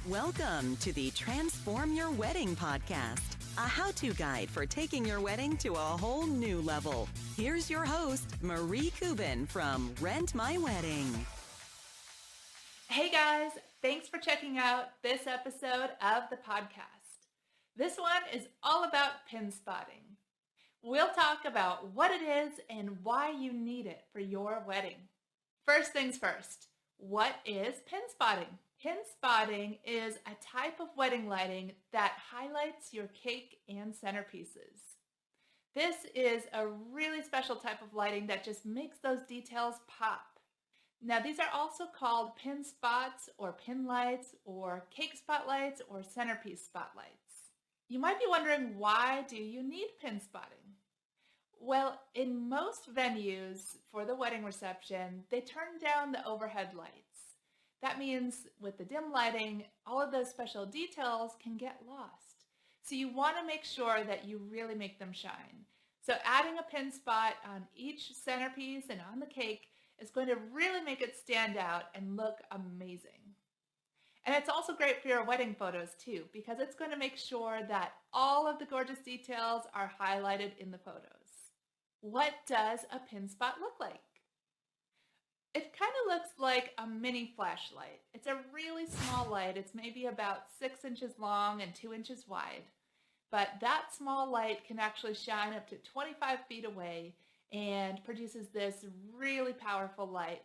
Welcome to the Transform Your Wedding podcast, a how-to guide for taking your wedding to a whole new level. Here's your host, Marie Kubin from Rent My Wedding. Hey guys, thanks for checking out this episode of the podcast. This one is all about pin spotting. We'll talk about what it is and why you need it for your wedding. First things first, what is pin spotting? Pin spotting is a type of wedding lighting that highlights your cake and centerpieces. This is a really special type of lighting that just makes those details pop. Now, these are also called pin spots or pin lights or cake spotlights or centerpiece spotlights. You might be wondering, why do you need pin spotting? Well, in most venues for the wedding reception, they turn down the overhead lights. That means with the dim lighting, all of those special details can get lost. So you want to make sure that you really make them shine. So adding a pin spot on each centerpiece and on the cake is going to really make it stand out and look amazing. And it's also great for your wedding photos too, because it's going to make sure that all of the gorgeous details are highlighted in the photos. What does a pin spot look like? It kind of looks like a mini flashlight. It's a really small light. It's maybe about 6 inches long and 2 inches wide. But that small light can actually shine up to 25 feet away and produces this really powerful light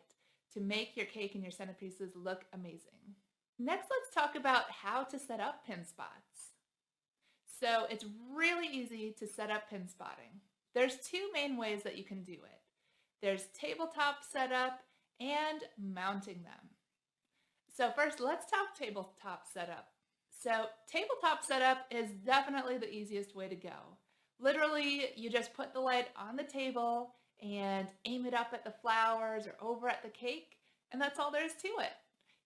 to make your cake and your centerpieces look amazing. Next, let's talk about how to set up pin spots. So it's really easy to set up pin spotting. There's two main ways that you can do it. There's tabletop setup and mounting them. So first, let's talk tabletop setup. So tabletop setup is definitely the easiest way to go. Literally, you just put the light on the table and aim it up at the flowers or over at the cake, and that's all there is to it.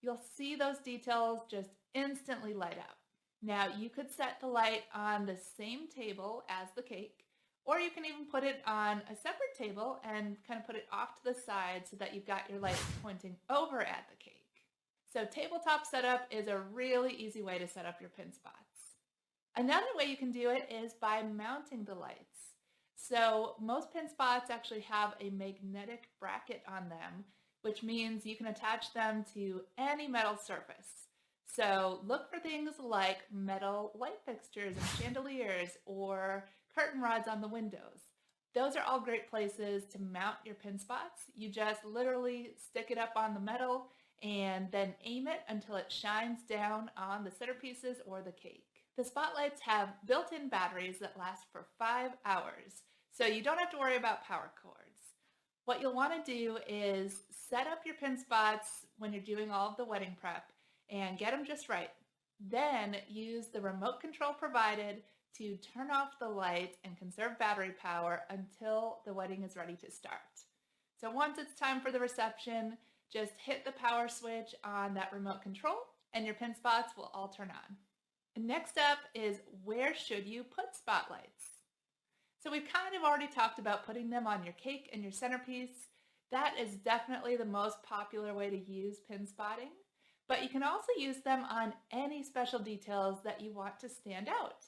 You'll see those details just instantly light up. Now, you could set the light on the same table as the cake, or you can even put it on a separate table and kind of put it off to the side so that you've got your lights pointing over at the cake. So tabletop setup is a really easy way to set up your pin spots. Another way you can do it is by mounting the lights. So most pin spots actually have a magnetic bracket on them, which means you can attach them to any metal surface. So look for things like metal light fixtures and chandeliers or curtain rods on the windows. Those are all great places to mount your pin spots. You just literally stick it up on the metal and then aim it until it shines down on the centerpieces or the cake. The spotlights have built-in batteries that last for 5 hours, so you don't have to worry about power cords. What you'll want to do is set up your pin spots when you're doing all of the wedding prep and get them just right. Then use the remote control provided to turn off the light and conserve battery power until the wedding is ready to start. So once it's time for the reception, just hit the power switch on that remote control and your pin spots will all turn on. And next up is, where should you put spotlights? So we've kind of already talked about putting them on your cake and your centerpiece. That is definitely the most popular way to use pin spotting, but you can also use them on any special details that you want to stand out.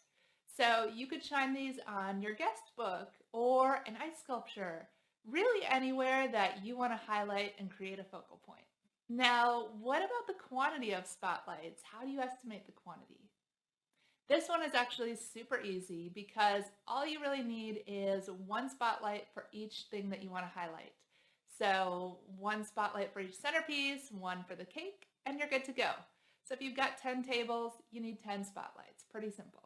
So you could shine these on your guest book or an ice sculpture, really anywhere that you want to highlight and create a focal point. Now, what about the quantity of spotlights? How do you estimate the quantity? This one is actually super easy because all you really need is one spotlight for each thing that you want to highlight. So one spotlight for each centerpiece, one for the cake, and you're good to go. So if you've got 10 tables, you need 10 spotlights. Pretty simple.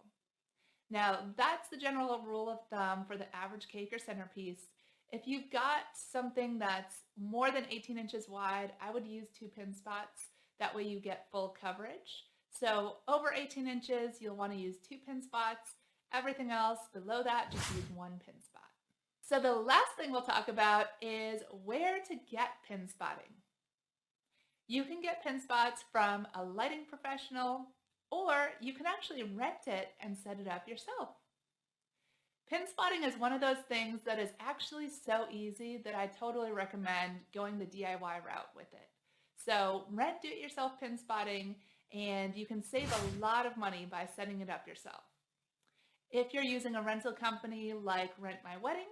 Now, that's the general rule of thumb for the average cake or centerpiece. If you've got something that's more than 18 inches wide, I would use 2 pin spots. That way you get full coverage. So over 18 inches, you'll want to use 2 pin spots. Everything else below that, just use 1 pin spot. So the last thing we'll talk about is where to get pin spotting. You can get pin spots from a lighting professional, or you can actually rent it and set it up yourself. Pin spotting is one of those things that is actually so easy that I totally recommend going the DIY route with it. So rent do-it-yourself pin spotting and you can save a lot of money by setting it up yourself. If you're using a rental company like Rent My Wedding,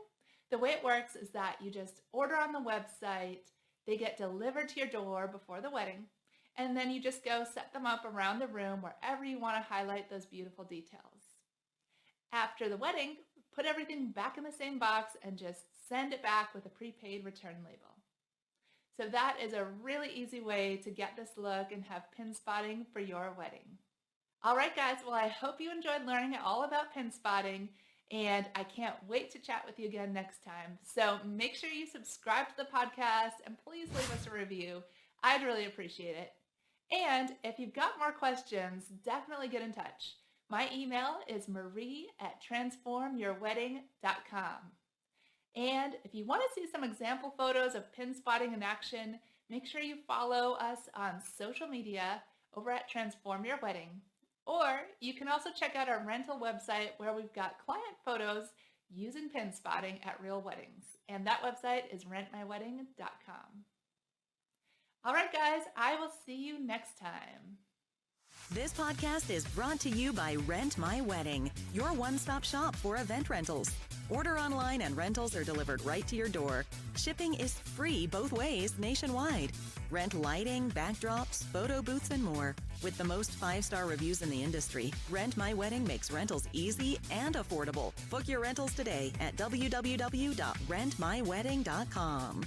the way it works is that you just order on the website, they get delivered to your door before the wedding, and then you just go set them up around the room wherever you want to highlight those beautiful details. After the wedding, put everything back in the same box and just send it back with a prepaid return label. So that is a really easy way to get this look and have pin spotting for your wedding. All right, guys, well, I hope you enjoyed learning all about pin spotting, and I can't wait to chat with you again next time. So make sure you subscribe to the podcast and please leave us a review. I'd really appreciate it. And if you've got more questions, definitely get in touch. My email is marie@transformyourwedding.com. And if you want to see some example photos of pin spotting in action, make sure you follow us on social media over at Transform Your Wedding. Or you can also check out our rental website where we've got client photos using pin spotting at real weddings. And that website is rentmywedding.com. All right, guys, I will see you next time. This podcast is brought to you by Rent My Wedding, your one-stop shop for event rentals. Order online and rentals are delivered right to your door. Shipping is free both ways nationwide. Rent lighting, backdrops, photo booths, and more. With the most 5-star reviews in the industry, Rent My Wedding makes rentals easy and affordable. Book your rentals today at www.rentmywedding.com.